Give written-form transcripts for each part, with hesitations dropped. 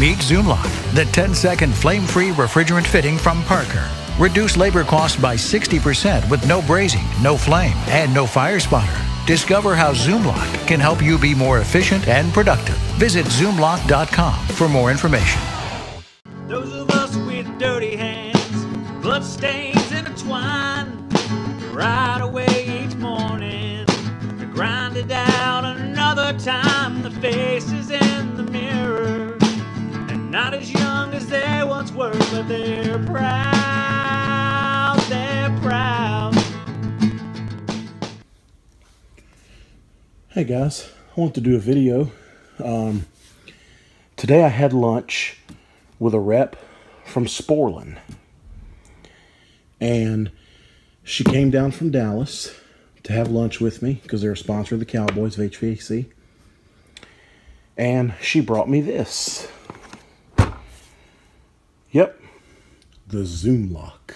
Meet ZoomLock, the 10-second flame-free refrigerant fitting from Parker. Reduce labor costs by 60% with no brazing, no flame, and no fire spotter. Discover how ZoomLock can help you be more efficient and productive. Visit ZoomLock.com for more information. Those of us with dirty hands, blood stains intertwine, right away each morning to grind it out another time. The faces in the mirror, and not as young as they once were, but they're proud, they're proud. Hey guys, I want to do a video. Today I had lunch with a rep from Sporlan, and she came down from Dallas to have lunch with me because they're a sponsor of the Cowboys of HVAC, and she brought me this. Yep, the ZoomLock.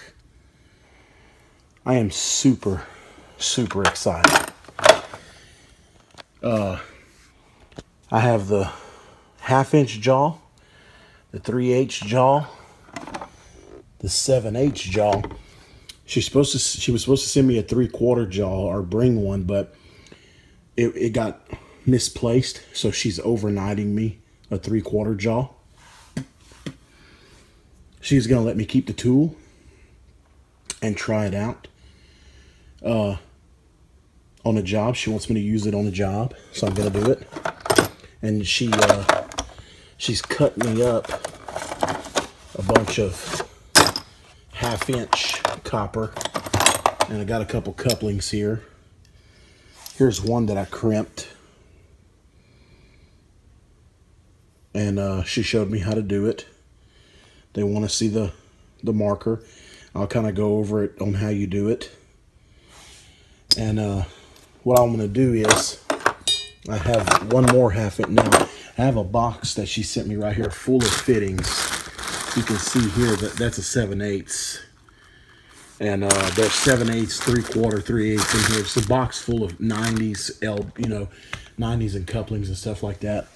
I am super excited. I have the 1/2-inch jaw, the 3/8 jaw, the 7/8 jaw. She was supposed to send me a 3/4 jaw or bring one, but it got misplaced, so she's overnighting me a 3/4 jaw. She's gonna let me keep the tool and try it out on a job. She wants me to use it on a job, so I'm gonna do it. And she's cut me up a bunch of 1/2-inch copper, and I got a couple couplings here. Here's one that I crimped, and she showed me how to do it. They want to see the marker. I'll kind of go over it on how you do it. And what I'm going to do is, I have one more 1/2-inch. Now, I have a box that she sent me right here full of fittings. You can see here that that's a 7/8. And there's 7/8, 3/4, 3/8 in here. It's a box full of 90s, 90s and couplings and stuff like that.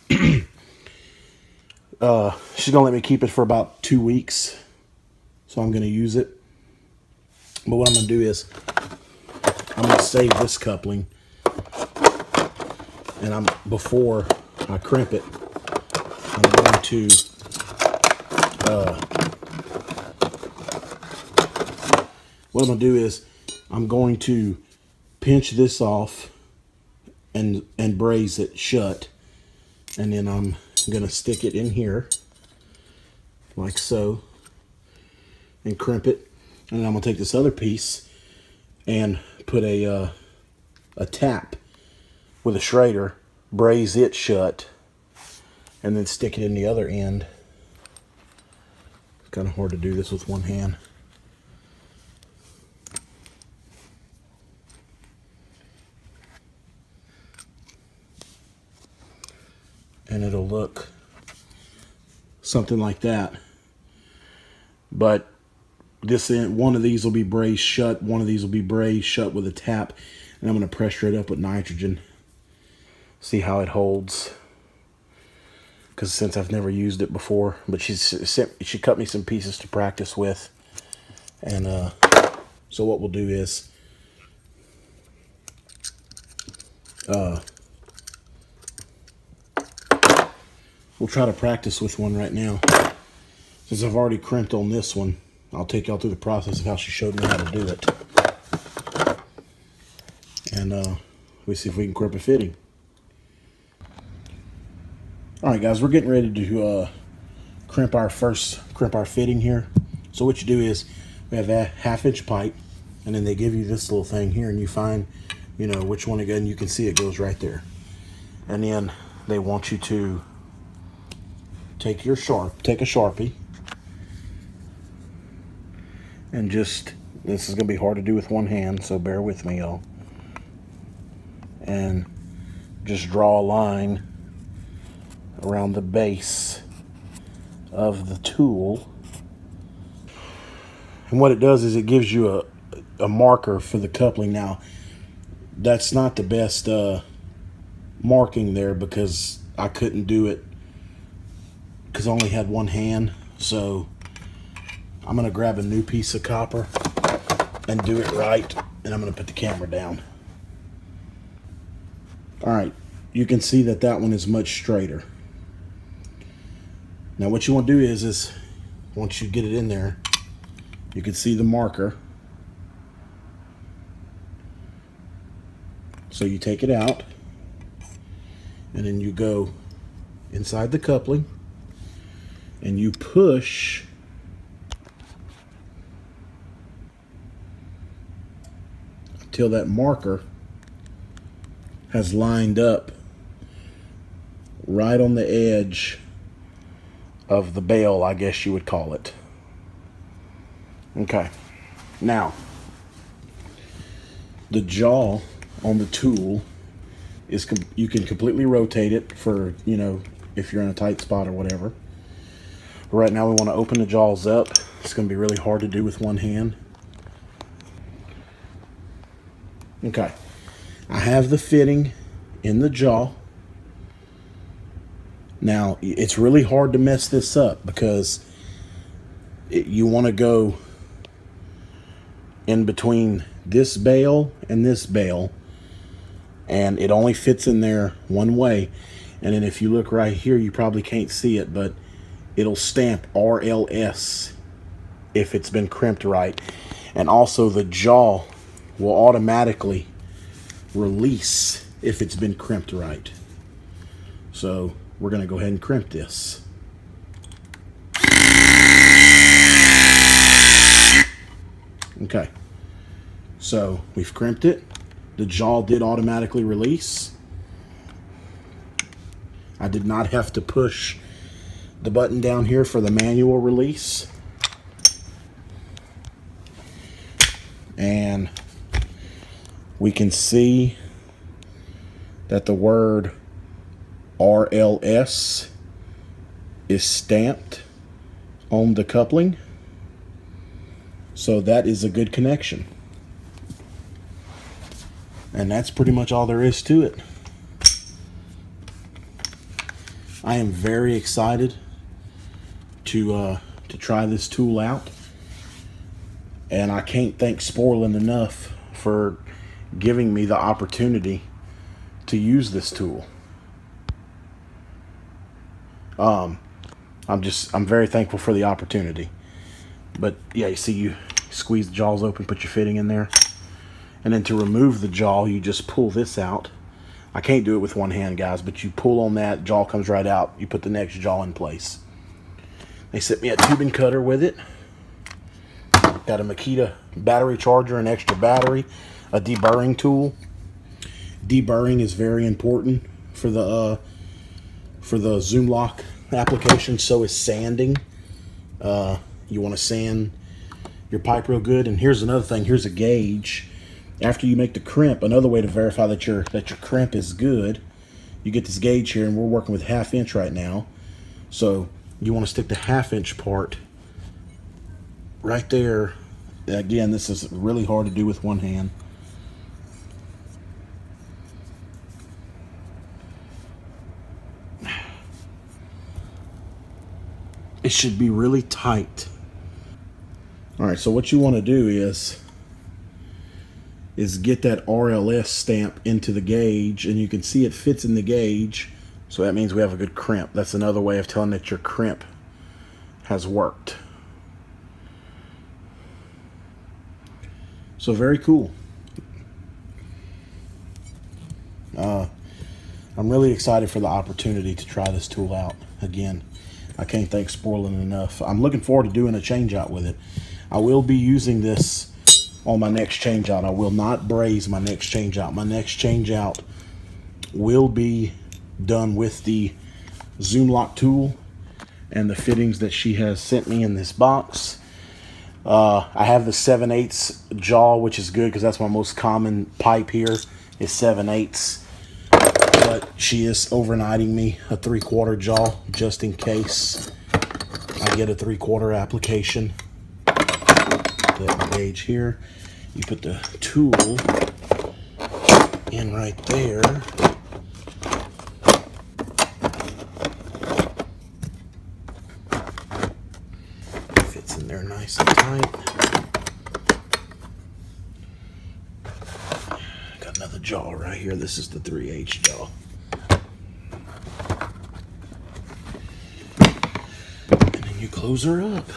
She's going to let me keep it for about 2 weeks. So I'm going to use it. But what I'm going to do is, I'm going to save this coupling. And before I crimp it, I'm going to what I'm going to do is I'm going to pinch this off and braze it shut, and then I'm going to stick it in here like so and crimp it, and then I'm going to take this other piece and put a tap with a Schrader, braze it shut, and then stick it in the other end. It's kind of hard to do this with one hand. And it'll look something like that. But this end, one of these will be brazed shut, one of these will be brazed shut with a tap, and I'm going to pressure it up with nitrogen. See how it holds, because since I've never used it before. But she cut me some pieces to practice with, and so what we'll do is we'll try to practice with one right now. Since I've already crimped on this one, I'll take y'all through the process of how she showed me how to do it, and we'll see if we can crimp a fitting. Alright guys, we're getting ready to crimp our fitting here. So what you do is, we have a 1/2-inch pipe, and then they give you this little thing here, and you find, which one again. You can see it goes right there. And then they want you to take a Sharpie, and just, this is going to be hard to do with one hand, so bear with me, y'all. And just draw a line around the base of the tool. And what it does is it gives you a marker for the coupling. Now, that's not the best marking there, because I couldn't do it because I only had one hand. So I'm going to grab a new piece of copper and do it right, and I'm going to put the camera down. All right, you can see that that one is much straighter. Now what you want to do is once you get it in there, you can see the marker. So you take it out, and then you go inside the coupling, and you push until that marker has lined up right on the edge of the bail, I guess you would call it. Okay, now the jaw on the tool is, you can completely rotate it for, you know, if you're in a tight spot or whatever. Right now we want to open the jaws up. It's going to be really hard to do with one hand. Okay, I have the fitting in the jaw. Now it's really hard to mess this up because you want to go in between this bail and this bail, and it only fits in there one way. And then if you look right here, you probably can't see it, but it'll stamp RLS if it's been crimped right. And also the jaw will automatically release if it's been crimped right. So we're going to go ahead and crimp this. Okay, so we've crimped it. The jaw did automatically release. I did not have to push the button down here for the manual release. And we can see that the word RLS is stamped on the coupling. So that is a good connection. And that's pretty much all there is to it. I am very excited to try this tool out. And I can't thank Sporlan enough for giving me the opportunity to use this tool. I'm very thankful for the opportunity. But yeah, you see, you squeeze the jaws open, put your fitting in there, and then to remove the jaw, you just pull this out. I can't do it with one hand, guys, but you pull on that, jaw comes right out, you put the next jaw in place. They sent me a tubing cutter with it. Got a Makita battery charger, an extra battery, a deburring tool. Deburring is very important for the ZoomLock application. So is sanding. You want to sand your pipe real good. And here's another thing. Here's a gauge. After you make the crimp, another way to verify that your crimp is good, you get this gauge here, and we're working with 1/2 inch right now. So you want to stick the 1/2 inch part right there. Again, this is really hard to do with one hand. It should be really tight. All right, so what you want to do is get that RLS stamp into the gauge, and you can see it fits in the gauge, so that means we have a good crimp. That's another way of telling that your crimp has worked. So very cool. I'm really excited for the opportunity to try this tool out. Again, I can't thank Sporlan enough. I'm looking forward to doing a change out with it. I will be using this on my next change out. I will not braze my next change out. My next change out will be done with the ZoomLock tool and the fittings that she has sent me in this box. I have the 7/8 jaw, which is good because that's my most common pipe here is 7/8. But she is overnighting me a 3/4 jaw just in case I get a 3/4 application. That gauge here. You put the tool in right there. That's in there nice and tight. Got another jaw right here. This is the 3/8 jaw. And then you close her up.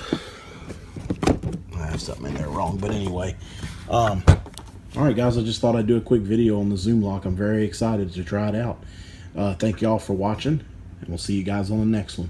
I have something in there wrong, but anyway. All right, guys, I just thought I'd do a quick video on the ZoomLock. I'm very excited to try it out. Thank y'all for watching, and we'll see you guys on the next one.